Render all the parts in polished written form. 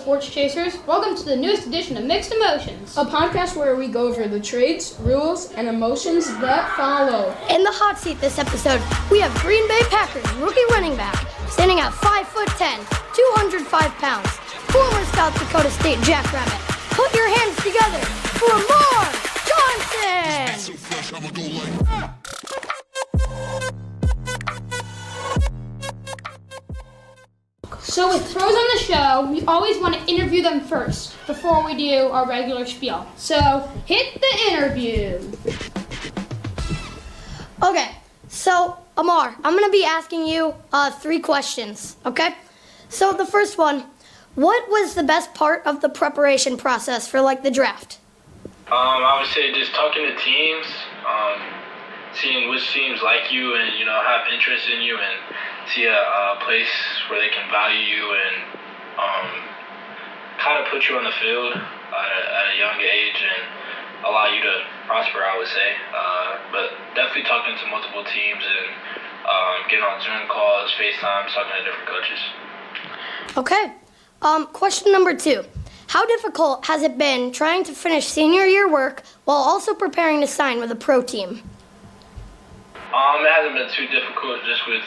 sports chasers. Welcome to the newest edition of Mixed Emotions, a podcast where we go over the traits, rules, and emotions that follow. In the hot seat this episode, we have Green Bay Pakers rookie running back, standing at 5'10", 205 pounds, former South Dakota State Jackrabbit. Put your hands together for Amar Johnson! So with pros on the show, we always want to interview them first before we do our regular spiel. So hit the interview. Okay, so Amar, I'm going to be asking you 3 questions, okay? So the first one, what was the best part of the preparation process for the draft? I would say just talking to teams, seeing which teams like you and, have interest in you and see a place where they can value you and kind of put you on the field at a young age and allow you to prosper, I would say. But definitely talking to multiple teams and getting on Zoom calls, FaceTime, talking to different coaches. Okay. Question number 2. How difficult has it been trying to finish senior year work while also preparing to sign with a pro team? It hasn't been too difficult just with,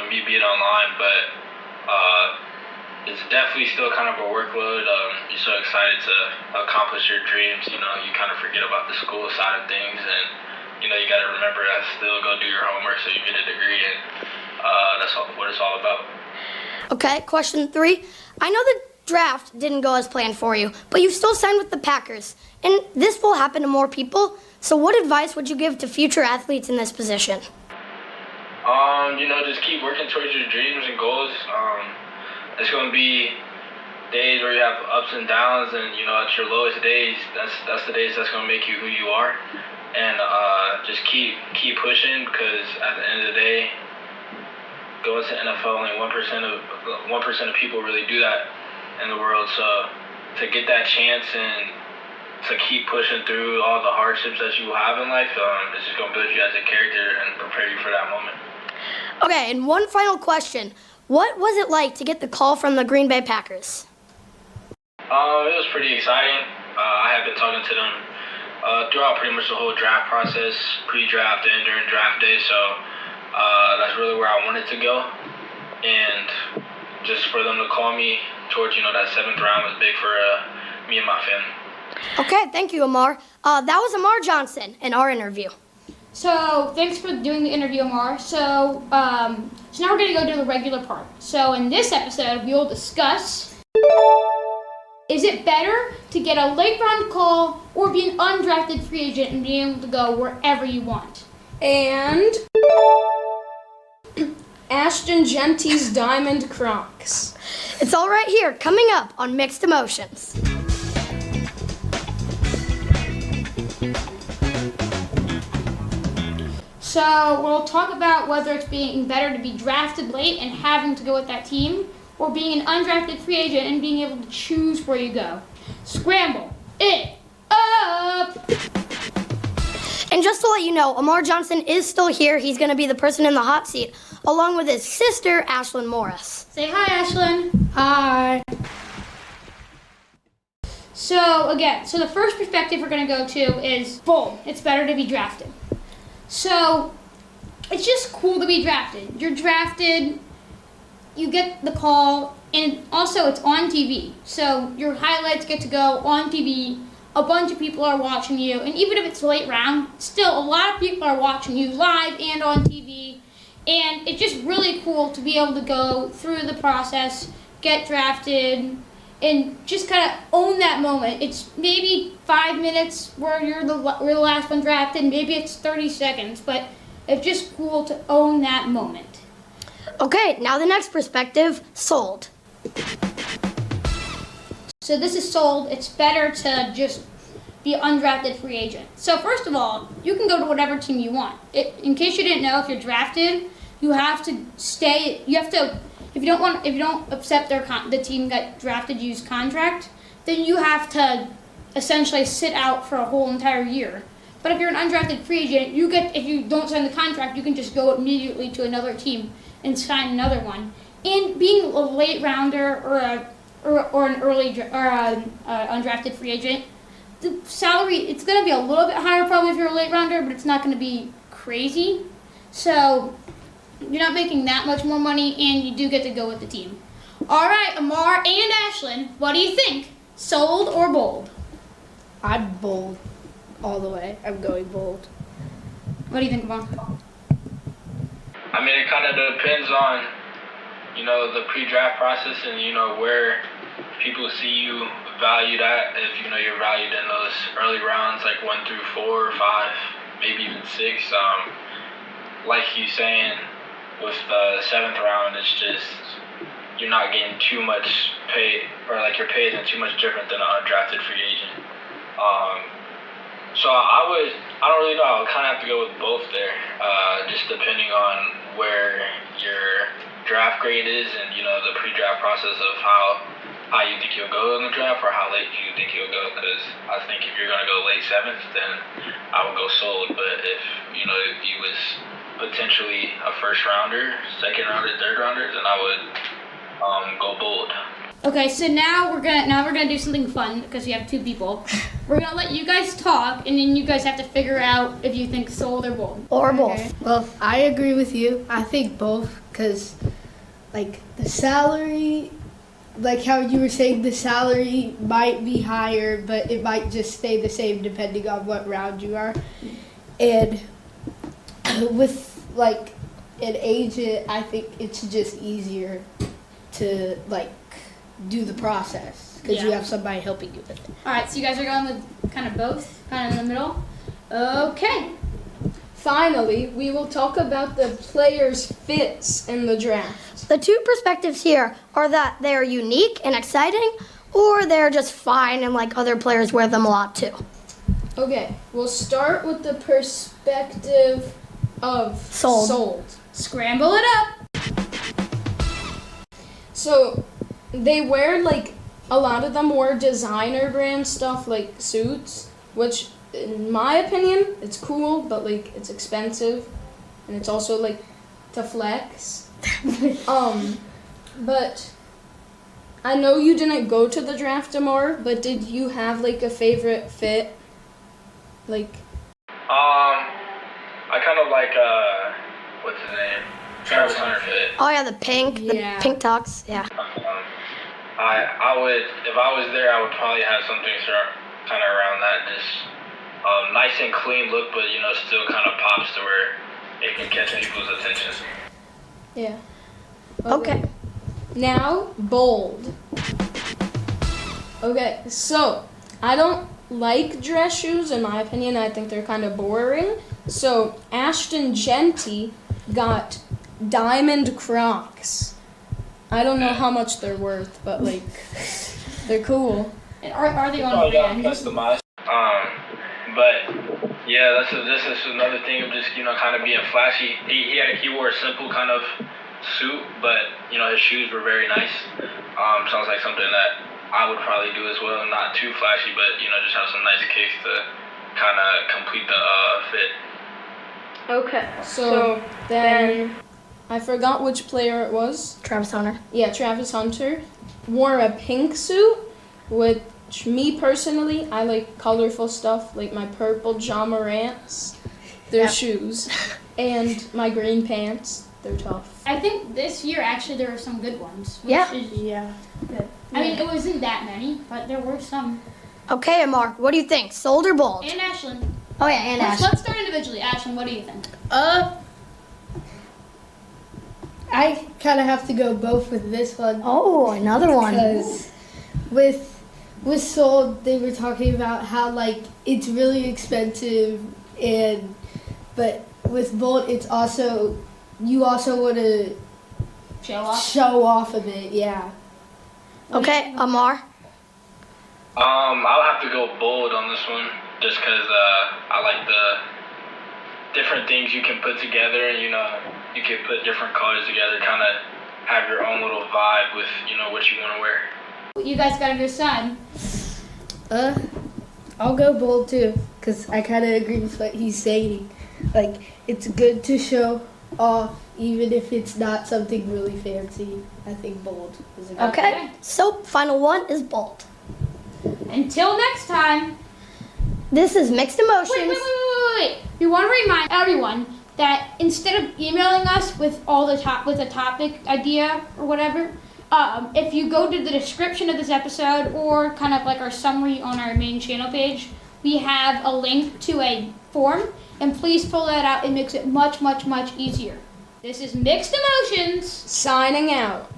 me being online, but it's definitely still kind of a workload. You're so excited to accomplish your dreams, you kind of forget about the school side of things, and, you got to remember to still go do your homework so you get a degree, and that's what it's all about. Okay, question 3. I know the draft didn't go as planned for you, but you still signed with the Packers, and this will happen to more people. So what advice would you give to future athletes in this position? Just keep working towards your dreams and goals. There's going to be days where you have ups and downs, and, at your lowest days, that's the days that's going to make you who you are. And just keep pushing, because at the end of the day, going to NFL, only 1% of people really do that in the world. So to get that chance and to keep pushing through all the hardships that you have in life, it's just going to build you as a character and prepare you for that moment. Okay, and one final question. What was it like to get the call from the Green Bay Packers? It was pretty exciting. I have been talking to them throughout pretty much the whole draft process, pre-draft and during draft day, so that's really where I wanted to go. And just for them to call me towards, that 7th round was big for me and my family. Okay, thank you, Amar. That was Amar Johnson in our interview. So thanks for doing the interview, Amar. So now we're going to go to the regular part. So in this episode, we will discuss, is it better to get a late round call or be an undrafted free agent and be able to go wherever you want? And Ashton Genty's Diamond Crocs. It's all right here, coming up on Mixed Emotions. So we'll talk about whether it's being better to be drafted late and having to go with that team, or being an undrafted free agent and being able to choose where you go. Scramble it up! And just to let you know, Amar Johnson is still here. He's going to be the person in the hot seat, along with his sister, Ashlyn Morris. Say hi, Ashlyn. Hi. So the first perspective we're going to go to is, boom, it's better to be drafted. So it's just cool to be drafted. You're drafted, you get the call, and also it's on TV. So your highlights get to go on TV. A bunch of people are watching you, and even if it's late round, still a lot of people are watching you live and on TV. And it's just really cool to be able to go through the process, get drafted, and just kind of own that moment. It's maybe 5 minutes where you're the last one drafted, maybe it's 30 seconds, but it's just cool to own that moment. Okay, now the next perspective, sold. So this is sold. It's better to just be an undrafted free agent. So first of all, you can go to whatever team you want. In case you didn't know, if you're drafted, you have to stay. You have to. If you don't accept the team that drafted you's contract, then you have to essentially sit out for a whole entire year. But if you're an undrafted free agent, if you don't sign the contract, you can just go immediately to another team and sign another one. And being a late rounder or or an undrafted free agent, the salary, it's going to be a little bit higher probably if you're a late rounder, but it's not going to be crazy. So you're not making that much more money, and you do get to go with the team. All right, Amar and Ashlyn, what do you think? Sold or bold? I'd bold all the way. I'm going bold. What do you think, Amar? I mean, it kind of depends on, the pre-draft process and, where people see you valued at. If, you're valued in those early rounds, like 1 through 4 or 5, maybe even 6. Like you saying, with the 7th round, it's just, you're not getting too much pay, or like your pay isn't too much different than an undrafted free agent. So I don't really know. I would kind of have to go with both there, just depending on where your draft grade is and, the pre-draft process of how you think you'll go in the draft or how late you think you'll go. Because I think if you're going to go late 7th, then I would go sold. But if, you was potentially a first rounder, second rounder, third rounder, then I would go bold. Okay, so now we're gonna do something fun because we have 2 people. We're gonna let you guys talk, and then you guys have to figure out if you think sold or bold. Or both. Okay. Well, I agree with you. I think both, because, like, the salary, like how you were saying, the salary might be higher, but it might just stay the same depending on what round you are. And with, like, an agent, I think it's just easier to, like, do the process because you Yeah. have somebody helping you with it. All right, so you guys are going with kind of both, kind of in the middle. Okay. Finally, we will talk about the players' fits in the draft. The 2 perspectives here are that they are unique and exciting, or they're just fine and like other players wear them a lot too. Okay, we'll start with the perspective of Sold. Scramble it up. So they wear, like, a lot of them wear designer brand stuff like suits, which in my opinion it's cool, but like it's expensive and it's also like to flex. But I know you didn't go to the draft, Amar, but did you have like a favorite fit? Like, I kind of like, what's his name? Travis Hunter fit. Oh yeah, the pink Yeah. tux, yeah. I would, if I was there, I would probably have something kind of around that, just nice and clean look, but still kind of pops to where it can catch people's attention. yeah. Okay. Now, bold. Okay, so I don't like dress shoes, in my opinion. I think they're kind of boring. So Ashton Genty got diamond Crocs. I don't know how much they're worth, but like, they're cool. And are they on Oh yeah, brand? customized. But yeah, this is another thing of just kind of being flashy. He wore a simple kind of suit, but his shoes were very nice. Sounds like something that I would probably do as well. Not too flashy, but just have some nice kicks to kind of complete the fit. Okay, so then I forgot which player it was. Travis Hunter. Yeah, Travis Hunter wore a pink suit, which me personally, I like colorful stuff, like my purple John Morant's, they're shoes, and my green pants, they're tough. I think this year actually there were some good ones. Yeah. Yeah. Good. I mean, it wasn't that many, but there were some. Okay, Amar, what do you think? Sold or bold? And Ashlyn. Oh yeah, and Ash. Let's start individually. Ashlyn, what do you think? I kind of have to go both with this one. Oh, another one. Because with Sold, they were talking about how, like, it's really expensive, but with Bolt, it's also, you also want to show off a bit, yeah. Okay, Amar. I'll have to go bold on this one, just because I like the different things you can put together, and you can put different colors together, kind of have your own little vibe with what you want to wear. You guys got to decide. I'll go Bold too, because I kind of agree with what he's saying. Like, it's good to show off, even if it's not something really fancy. I think bold is a good Okay. So final one is bold. Until next time. This is Mixed Emotions. Wait. We want to remind everyone that instead of emailing us with with a topic idea or whatever, if you go to the description of this episode or kind of like our summary on our main channel page, we have a link to a form, and please fill that out. It makes it much, much, much easier. This is Mixed Emotions. Signing out.